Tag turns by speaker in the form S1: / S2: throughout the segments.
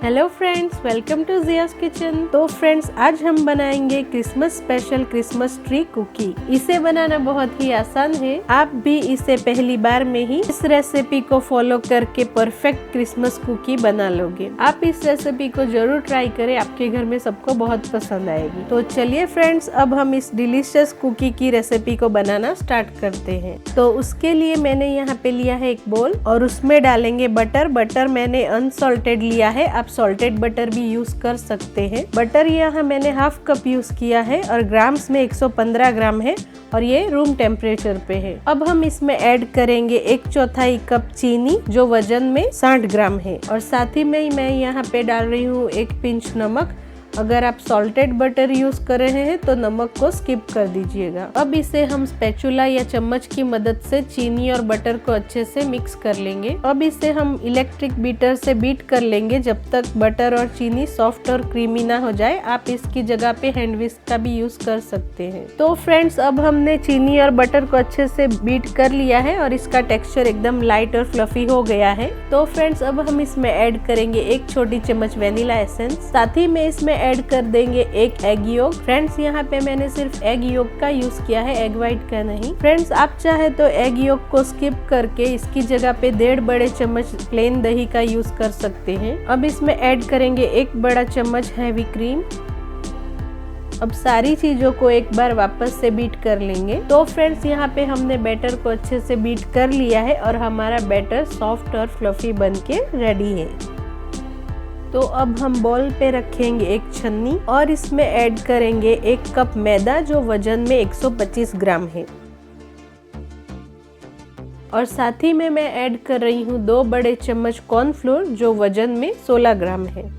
S1: Hello friends, welcome to Jia's kitchen. तो friends, आज हम बनाएंगे Christmas special Christmas tree cookie. इसे बनाना बहुत ही आसान है। आप भी इसे पहली बार में ही इस रेसिपी को फॉलो करके परफेक्ट क्रिसमस कुकी बना लोगे। आप इस रेसिपी को जरूर ट्राई करें, आपके घर में सबको बहुत पसंद आएगी। तो चलिए फ्रेंड्स, अब हम इस डिलीशियस कुकी की रेसिपी को बनाना स्टार्ट करते हैं। तो उसके लिए मैंने यहाँ पे लिया है एक बोल और उसमें डालेंगे बटर। बटर मैंने अनसॉल्टेड लिया है, आप सॉल्टेड बटर भी यूज कर सकते हैं। बटर यहाँ मैंने हाफ कप यूज किया है और ग्राम्स में 115 ग्राम है और ये रूम टेम्परेचर पे है। अब हम इसमें ऐड करेंगे 1/4 कप चीनी जो वजन में 60 ग्राम है और साथ ही में मैं यहाँ पे डाल रही हूँ 1 पिंच नमक। अगर आप सॉल्टेड बटर यूज कर रहे हैं तो नमक को स्किप कर दीजिएगा। अब इसे हम स्पैचुला या चम्मच की मदद से चीनी और बटर को अच्छे से मिक्स कर लेंगे। अब इसे हम इलेक्ट्रिक बीटर से बीट कर लेंगे जब तक बटर और चीनी सॉफ्ट और क्रीमी ना हो जाए। आप इसकी जगह पे हैंड विस्क का भी यूज कर सकते हैं। तो फ्रेंड्स, अब हमने चीनी और बटर को अच्छे से बीट कर लिया है और इसका टेक्सचर एकदम लाइट और फ्लफी हो गया है। तो फ्रेंड्स, अब हम इसमें ऐड करेंगे 1 छोटी चम्मच वेनिला एसेंस। साथ ही में इसमें ऐड कर देंगे 1 एग योक। फ्रेंड्स, यहाँ पे मैंने सिर्फ एग योक का यूज किया है, एग व्हाइट का नहीं। फ्रेंड्स, आप चाहे तो एग योक को स्किप करके इसकी जगह पे 1.5 बड़े चम्मच प्लेन दही का यूज कर सकते हैं। अब इसमें ऐड करेंगे 1 बड़ा चम्मच हैवी क्रीम। अब सारी चीजों को एक बार वापस से बीट कर लेंगे। तो फ्रेंड्स, यहाँ पे हमने बैटर को अच्छे से बीट कर लिया है और हमारा बैटर सॉफ्ट और फ्लफी बनके रेडी है। तो अब हम बॉल पे रखेंगे एक छन्नी और इसमें ऐड करेंगे 1 कप मैदा जो वजन में 125 ग्राम है और साथ ही में मैं ऐड कर रही हूँ 2 बड़े चम्मच कॉर्नफ्लोर जो वजन में 16 ग्राम है।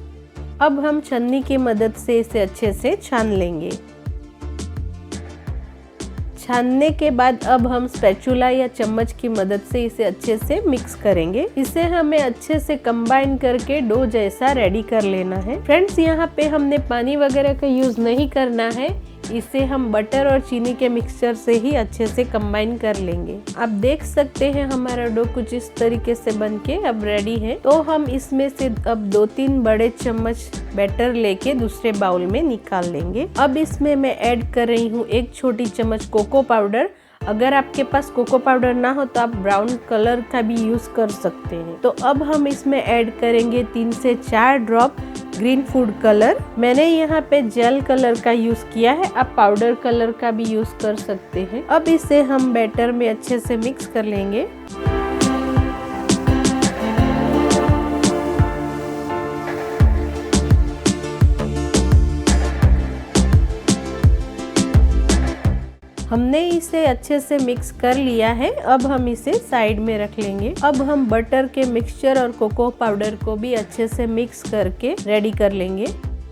S1: अब हम छन्नी की मदद से इसे अच्छे से छान लेंगे। छानने के बाद अब हम स्पैचुला या चम्मच की मदद से इसे अच्छे से मिक्स करेंगे। इसे हमें अच्छे से कंबाइन करके डो जैसा रेडी कर लेना है। फ्रेंड्स, यहाँ पे हमने पानी वगैरह का यूज नहीं करना है। इसे हम बटर और चीनी के मिक्सचर से ही अच्छे से कंबाइन कर लेंगे। आप देख सकते हैं हमारा डो कुछ इस तरीके से बनके अब रेडी है। तो हम इसमें से अब 2-3 बड़े चम्मच बैटर लेके दूसरे बाउल में निकाल लेंगे। अब इसमें मैं ऐड कर रही हूँ 1 छोटी चम्मच कोको पाउडर। अगर आपके पास कोको पाउडर ना हो तो आप ब्राउन कलर का भी यूज कर सकते हैं। तो अब हम इसमें ऐड करेंगे 3 से 4 ड्रॉप ग्रीन फूड कलर। मैंने यहाँ पे जेल कलर का यूज किया है, आप पाउडर कलर का भी यूज कर सकते हैं। अब इसे हम बैटर में अच्छे से मिक्स कर लेंगे। हमने इसे अच्छे से मिक्स कर लिया है। अब हम इसे साइड में रख लेंगे। अब हम बटर के मिक्सचर और कोको पाउडर को भी अच्छे से मिक्स करके रेडी कर लेंगे।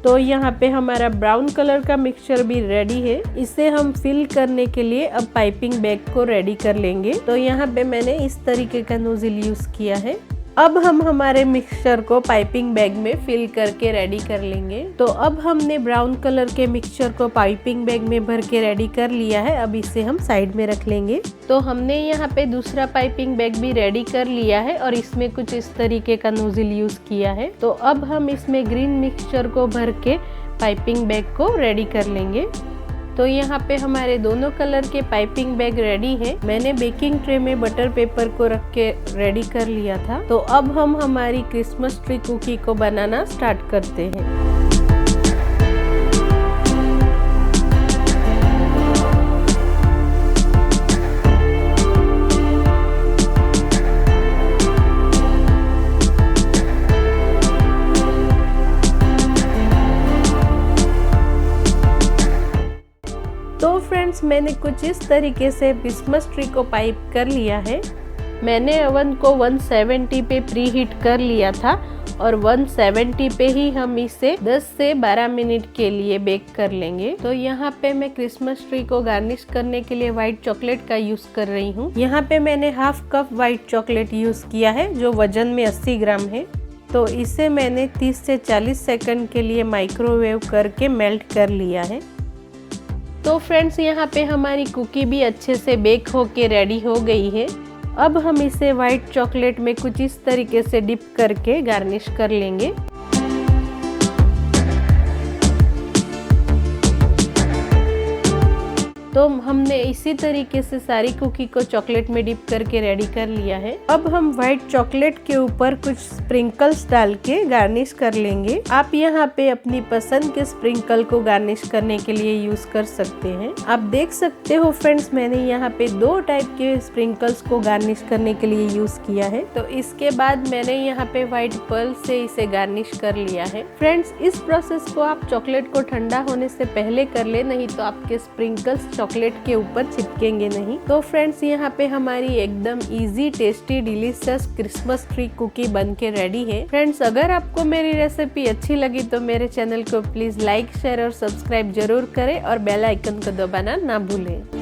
S1: तो यहाँ पे हमारा ब्राउन कलर का मिक्सचर भी रेडी है। इसे हम फिल करने के लिए अब पाइपिंग बैग को रेडी कर लेंगे। तो यहाँ पे मैंने इस तरीके का नोजल यूज किया है। अब हम हमारे मिक्सचर को पाइपिंग बैग में फिल करके रेडी कर लेंगे। तो अब हमने ब्राउन कलर के मिक्सचर को पाइपिंग बैग में भर के रेडी कर लिया है। अब इसे हम साइड में रख लेंगे। तो हमने यहाँ पे दूसरा पाइपिंग बैग भी रेडी कर लिया है और इसमें कुछ इस तरीके का नोजल यूज किया है। तो अब हम इसमें ग्रीन मिक्सचर को भर के पाइपिंग बैग को रेडी कर लेंगे। तो यहाँ पे हमारे दोनों कलर के पाइपिंग बैग रेडी है। मैंने बेकिंग ट्रे में बटर पेपर को रख के रेडी कर लिया था। तो अब हम हमारी क्रिसमस ट्री कुकी को बनाना स्टार्ट करते हैं। तो फ्रेंड्स, मैंने कुछ इस तरीके से क्रिसमस ट्री को पाइप कर लिया है। मैंने ओवन को 170 पे प्री हीट कर लिया था और 170 पे ही हम इसे 10 से 12 मिनट के लिए बेक कर लेंगे। तो यहाँ पे मैं क्रिसमस ट्री को गार्निश करने के लिए व्हाइट चॉकलेट का यूज कर रही हूँ। यहाँ पे मैंने half cup white chocolate use किया है जो वजन में 80 ग्राम है। तो इसे मैंने 30 से 40 सेकंड के लिए माइक्रोवेव करके मेल्ट कर लिया है। तो फ्रेंड्स, यहाँ पे हमारी कुकी भी अच्छे से बेक होके रेडी हो गई है। अब हम इसे व्हाइट चॉकलेट में कुछ इस तरीके से डिप करके गार्निश कर लेंगे। तो हमने इसी तरीके से सारी कुकी को चॉकलेट में डिप करके रेडी कर लिया है। अब हम व्हाइट चॉकलेट के ऊपर कुछ स्प्रिंकल्स डाल के गार्निश कर लेंगे। आप यहाँ पे अपनी पसंद के स्प्रिंकल को गार्निश करने के लिए यूज कर सकते हैं। आप देख सकते हो फ्रेंड्स, मैंने यहाँ पे 2 टाइप के स्प्रिंकल्स को गार्निश करने के लिए यूज किया है। तो इसके बाद मैंने यहाँ पे व्हाइट पर्ल से इसे गार्निश कर लिया है। फ्रेंड्स, इस प्रोसेस को आप चॉकलेट को ठंडा होने से पहले कर ले, नहीं तो आपके स्प्रिंकल्स चॉकलेट के ऊपर चिपकेंगे नहीं। तो फ्रेंड्स, यहाँ पे हमारी एकदम easy, tasty, delicious Christmas tree cookie बन के रेडी है। फ्रेंड्स, अगर आपको मेरी रेसिपी अच्छी लगी तो मेरे चैनल को प्लीज लाइक, शेयर और सब्सक्राइब जरूर करें और बेल आइकन को दबाना ना भूलें।